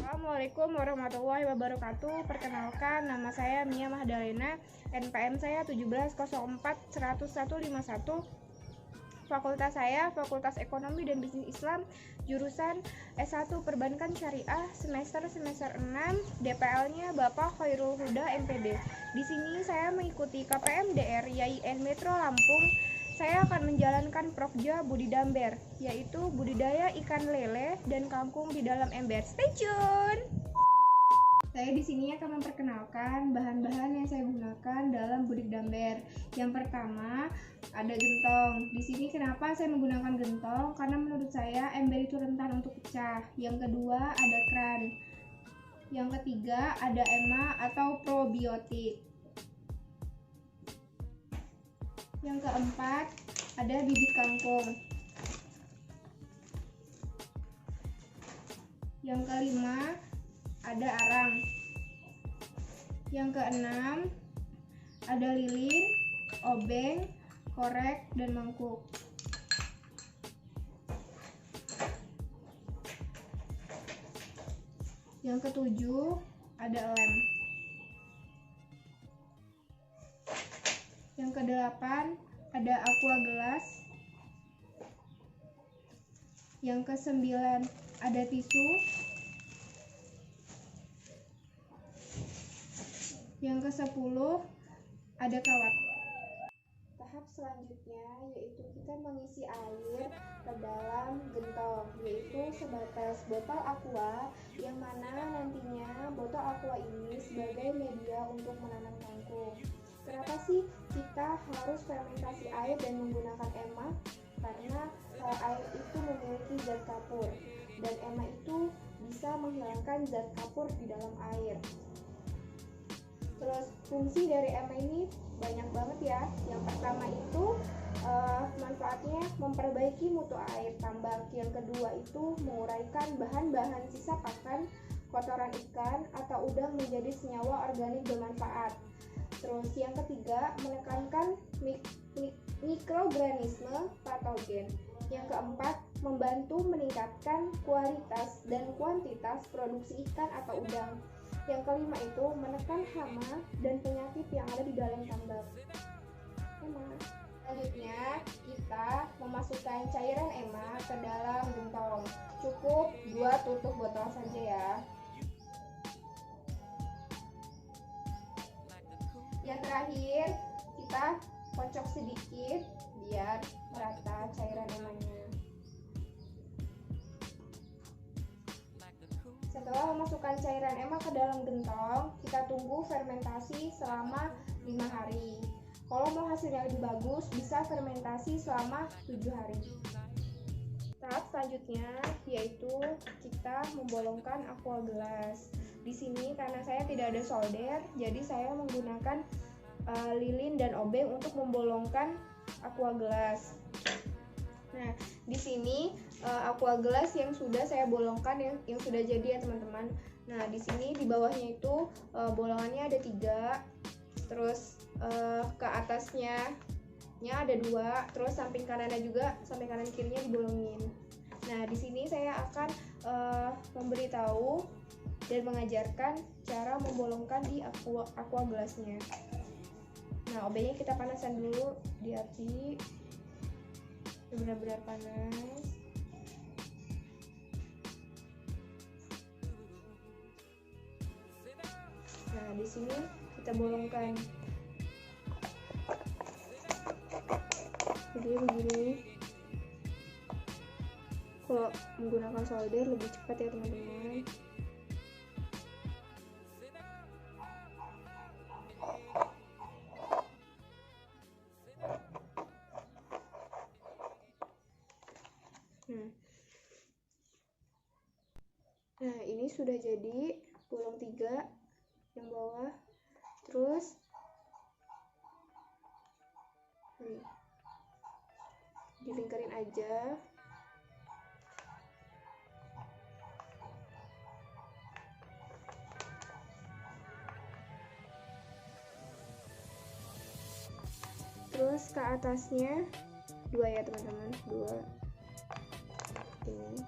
Assalamualaikum warahmatullahi wabarakatuh. Perkenalkan, nama saya Mia Mahdalena, NPM saya 1704-10151. Fakultas saya Fakultas Ekonomi dan Bisnis Islam, jurusan S1 Perbankan Syariah, semester 6, DPL-nya Bapak Khairul Huda MPD. Di sini saya mengikuti KPMDR YIN Metro Lampung. Saya akan menjalankan Prokja Budidamber, yaitu budidaya ikan lele dan kangkung di dalam ember. Stay tune! Saya di sini akan memperkenalkan bahan-bahan yang saya gunakan dalam budidamber. Yang pertama, ada gentong. Di sini kenapa saya menggunakan gentong? Karena menurut saya ember itu rentan untuk pecah. Yang kedua, ada keran. Yang ketiga, ada ema atau probiotik. Yang keempat, ada bibit kangkung. Yang kelima, ada arang. Yang keenam, ada lilin, obeng, korek, dan mangkuk. Yang ketujuh, ada lem. Yang kedelapan, ada aqua gelas. Yang kesembilan, ada tisu. Yang ke-10, ada kawat. Tahap selanjutnya yaitu kita mengisi air ke dalam gentong, yaitu sebatas botol aqua, yang mana nantinya botol aqua ini sebagai media untuk menanam kangkung. Kenapa sih kita harus fermentasi air dan menggunakan ema? Karena air itu memiliki zat kapur, dan ema itu bisa menghilangkan zat kapur di dalam air. Terus fungsi dari ema ini banyak banget ya. Yang pertama itu manfaatnya memperbaiki mutu air tambak. Yang kedua itu menguraikan bahan-bahan sisa pakan, kotoran ikan atau udang menjadi senyawa organik bermanfaat. Terus yang ketiga, menekankan mikroorganisme patogen. Yang keempat, membantu meningkatkan kualitas dan kuantitas produksi ikan atau udang. Yang kelima itu menekan hama dan penyakit yang ada di dalam tambak. Selanjutnya kita memasukkan cairan ema ke dalam gentong. Cukup 2 tutup botol saja ya. Yang terakhir, kita kocok sedikit biar merata cairan emanya. Setelah memasukkan cairan ema ke dalam gentong, kita tunggu fermentasi selama 5 hari. Kalau mau hasilnya lebih bagus, bisa fermentasi selama 7 hari. Tahap selanjutnya yaitu kita membolongkan aqua gelas. Di sini karena saya tidak ada solder, jadi saya menggunakan lilin dan obeng untuk membolongkan aqua gelas. Nah, di sini aqua gelas yang sudah saya bolongkan yang sudah jadi ya teman-teman. Nah, di sini di bawahnya itu bolongannya ada 3, terus ke atasnya ada 2, terus samping kanannya juga, samping kanan kirinya dibolongin. Nah, di sini saya akan memberitahu dan mengajarkan cara membolongkan di aqua gelasnya. Nah, obengnya kita panaskan dulu di api benar-benar panas. Nah, di sini kita bolongkan. Jadi begini. Kalau menggunakan solder lebih cepat ya teman-teman. Nah, ini sudah jadi bolong 3 yang bawah. Terus dilingkarin aja. Terus ke atasnya 2 ya teman-teman, 2 ini.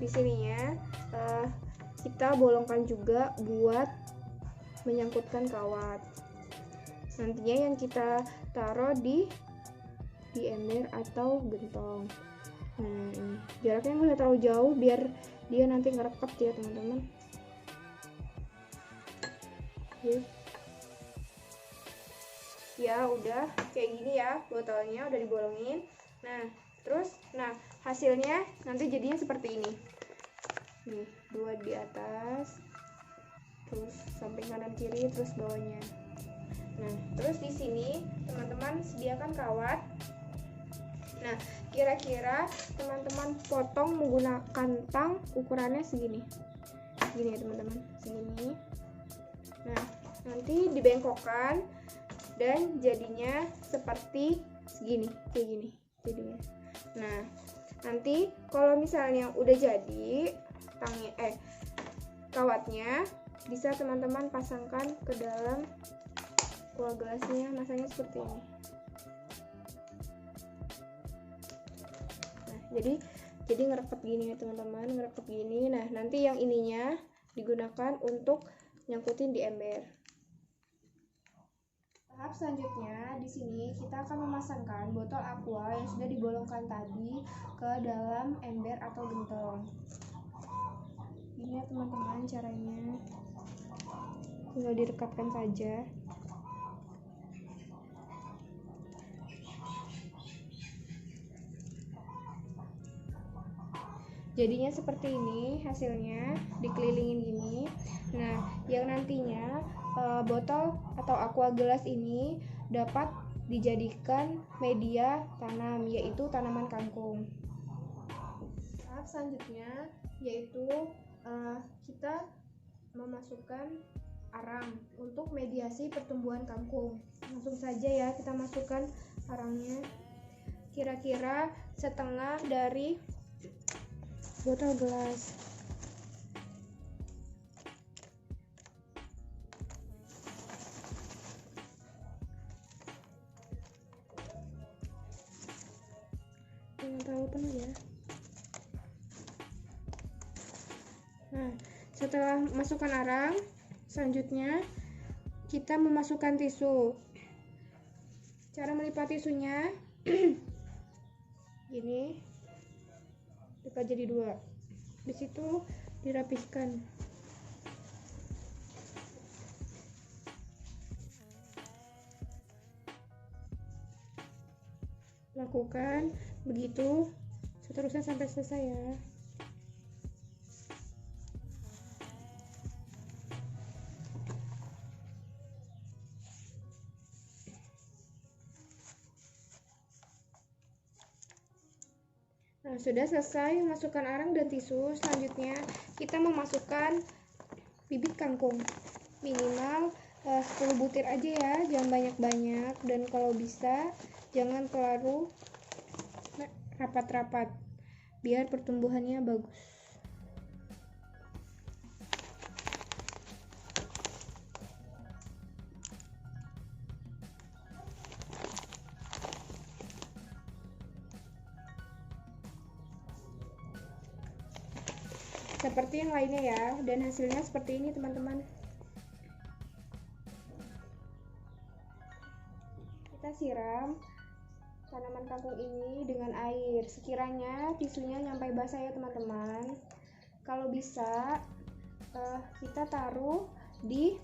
di sininya kita bolongkan juga buat menyangkutkan kawat. Nantinya yang kita taruh di ember atau gentong. Nah, ini jaraknya nggak usah terlalu jauh biar dia nanti ngereket ya teman-teman. Ya udah kayak gini ya, botolnya udah dibolongin. Nah hasilnya nanti jadinya seperti ini nih, 2 di atas, terus samping kanan kiri, terus bawahnya. Nah terus di sini teman-teman sediakan kawat. Nah kira-kira teman-teman potong menggunakan tang ukurannya segini ya teman-teman, segini. Nah nanti dibengkokkan dan jadinya seperti segini, kayak gini jadinya. Nah nanti kalau misalnya udah jadi kawatnya, bisa teman-teman pasangkan ke dalam aqua gelasnya, masanya seperti ini. Nah jadi ngerepet gini ya teman-teman, ngerepet gini. Nah nanti yang ininya digunakan untuk nyangkutin di ember. Tahap selanjutnya di sini kita akan memasangkan botol aqua yang sudah dibolongkan tadi ke dalam ember atau gentong. Ini ya teman-teman caranya, tinggal direkatkan saja. Jadinya seperti ini hasilnya, dikelilingin gini. Nah yang nantinya botol atau aqua gelas ini dapat dijadikan media tanam, yaitu tanaman kangkung. Tahap selanjutnya yaitu kita memasukkan arang untuk mediasi pertumbuhan kangkung. Langsung saja ya kita masukkan arangnya, kira-kira setengah dari botol gelas. Jangan terlalu penuh ya. Nah setelah masukkan arang, selanjutnya kita memasukkan tisu. Cara melipat tisunya gini, lipat jadi 2. Di situ dirapikan. Lakukan begitu seterusnya sampai selesai ya. Nah, sudah selesai memasukkan arang dan tisu. Selanjutnya kita memasukkan bibit kangkung. Minimal 10 butir aja ya, jangan banyak-banyak, dan kalau bisa jangan terlalu rapat-rapat biar pertumbuhannya bagus. Seperti yang lainnya ya, dan hasilnya seperti ini teman-teman. Kita siram tanaman kangkung ini dengan air, sekiranya tisunya nyampe basah ya teman-teman. Kalau bisa kita taruh di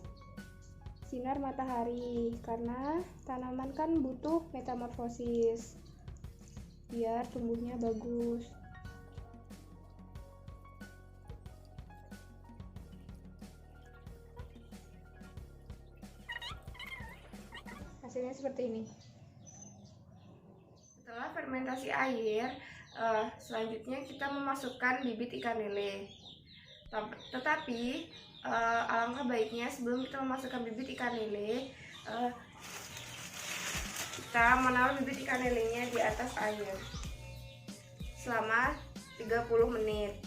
sinar matahari, karena tanaman kan butuh metamorfosis biar tumbuhnya bagus. Hasilnya seperti ini. Setelah fermentasi air, selanjutnya kita memasukkan bibit ikan lele. Tetapi alangkah baiknya sebelum kita memasukkan bibit ikan lele, kita menaruh bibit ikan lelenya di atas air selama 30 menit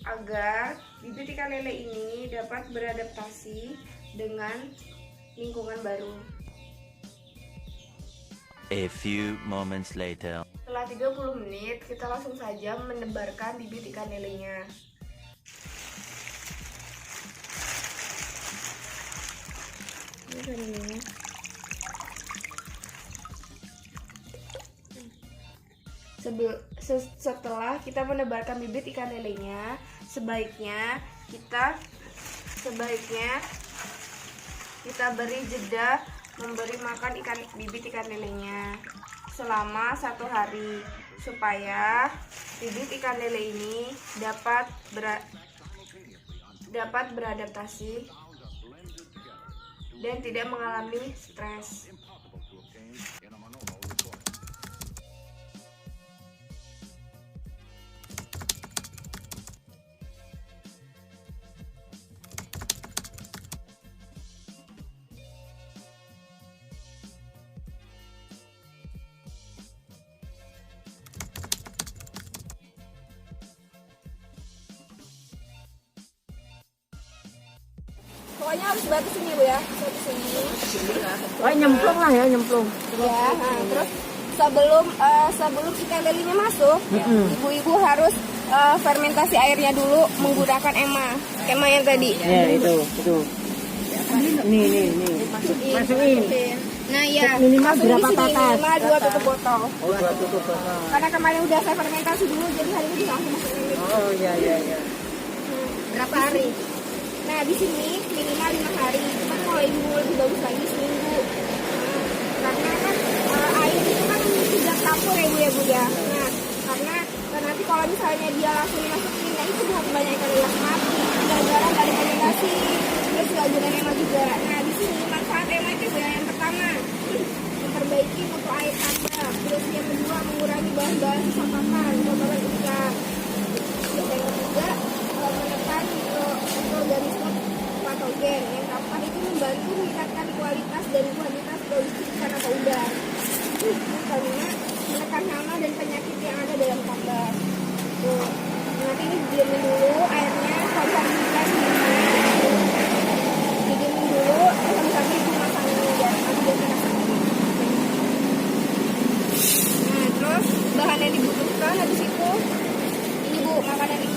agar bibit ikan lele ini dapat beradaptasi dengan lingkungan baru. A few moments later. Setelah 30 menit, kita langsung saja menebarkan bibit ikan lelenya. Setelah kita menebarkan bibit ikan lelenya, sebaiknya kita beri jeda memberi makan bibit ikan lelenya selama 1 hari supaya bibit ikan lele ini dapat beradaptasi dan tidak mengalami stres. Pokoknya harus batas ini Bu ya, batas ini. Oh, nyemplung lah ya, nyemplung. Ya, terus sebelum ikan lelenya masuk, ibu-ibu harus fermentasi airnya dulu menggunakan ema yang tadi. Ya, itu. Nih. Masukin. Nah, ya. Minimal berapa tetes? Minimal 2 tutup botol. Oh, 2 tutup botol. Karena kemarin udah saya fermentasi dulu, jadi hari ini langsung masukin. Oh, iya. Berapa hari? Nah, di sini minimal 5 hari. Cuma kalau ibu lebih bagus lagi seminggu. Karena kan air itu kan sudah campur ya Bu ya. Nah, karena nanti kalau misalnya dia langsung dimasukin, nah itu banyak ikan yang mati. Gara-gara nggak ada fermentasi, terus nggak guna ema juga. Nah, di sini manfaat ema itu ya, yang pertama memperbaiki mutu air tambah. Terus yang kedua mengurangi bahan-bahan sisa makan, kotoran ikan. Terus yang ketiga menekan mikroorganisme patogen. Yang keempat itu membantu meningkatkan kualitas dan kuantitas produksi ikan atau udang. Yang kelima menekan hama dan penyakit yang ada dalam tambak. Tuh, nanti ini didiemin dulu airnya, kalau ikan didiemin dulu, terus sampai ibu masangin aja, Nah, terus bahan yang dibutuhkan habis itu ini Bu, makanan ini.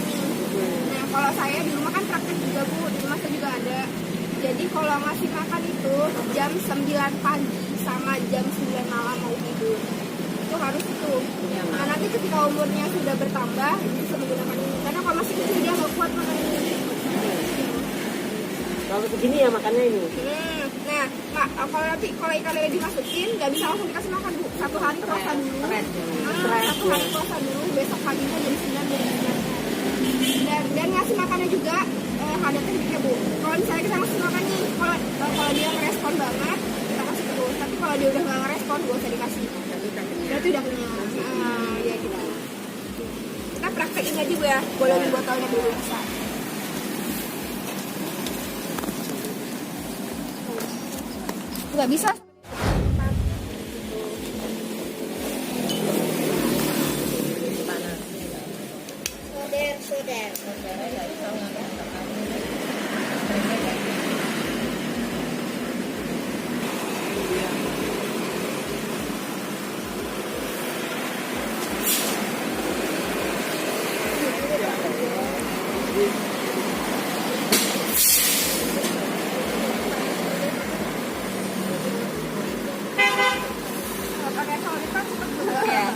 Nah, kalau saya di rumah kan praktek juga Bu, di rumah saya juga ada. Jadi kalau ngasih makan itu jam 9 pagi sama jam 9 malam mau tidur. Itu harus itu. Nah, nanti ketika umurnya sudah bertambah, bisa menggunakan ini. Karena kalau masih kecil dia nggak kuat makan ini. Kalau begini ya makannya ini. Nah, kalau ikan lele dimasukin, nggak bisa langsung dikasih makan Bu. 1 hari puasa dulu. 1 hari puasa dulu, besok paginya jam 9 jam 9. Dan ngasih makannya juga ada tekniknya Bu. Kalau misalnya kita ngasih makan nih, kalau dia ngerespon banget, kita kasih terus. Tapi kalau dia udah nggak ngerespon, gak usah dikasih. Berarti udah kenyang. Ya gitu. Kita praktekin aja Bu ya, bolehin botolnya dulu bisa. Nggak bisa. Soder. Pakai soder kan cepet. Ya.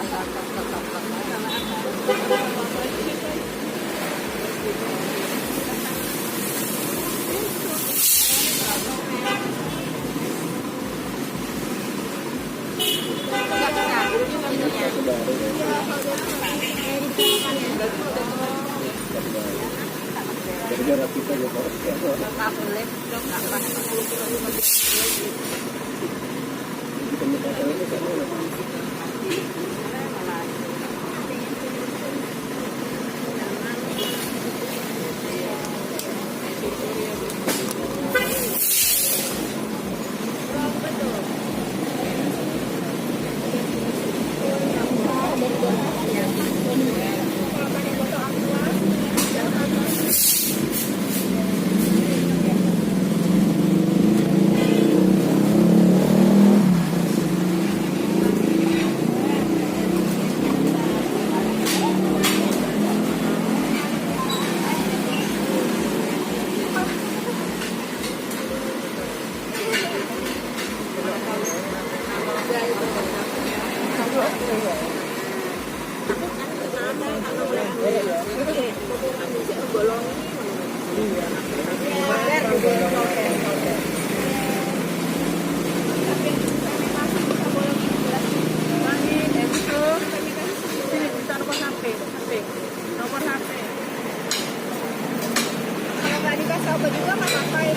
Kalau nggak dikasih obat juga nggak apa-apa ya.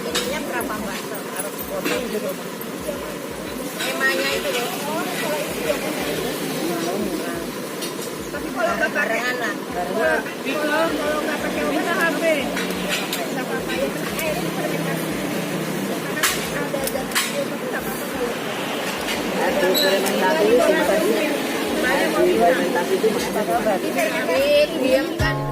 Ininya berapa mbak? Harus potong gitu. Emanya itu loh. Tapi kalau nggak pakai Barengan lah. kalau nggak pakai obat HP nggak apa-apa ya. Ini fermentasi. Karena kan ada zat aktif tapi nggak apa-apa kalau Aduh, fermentasi itu Mana mau bisa? fermentasi itu Amin, diam kan.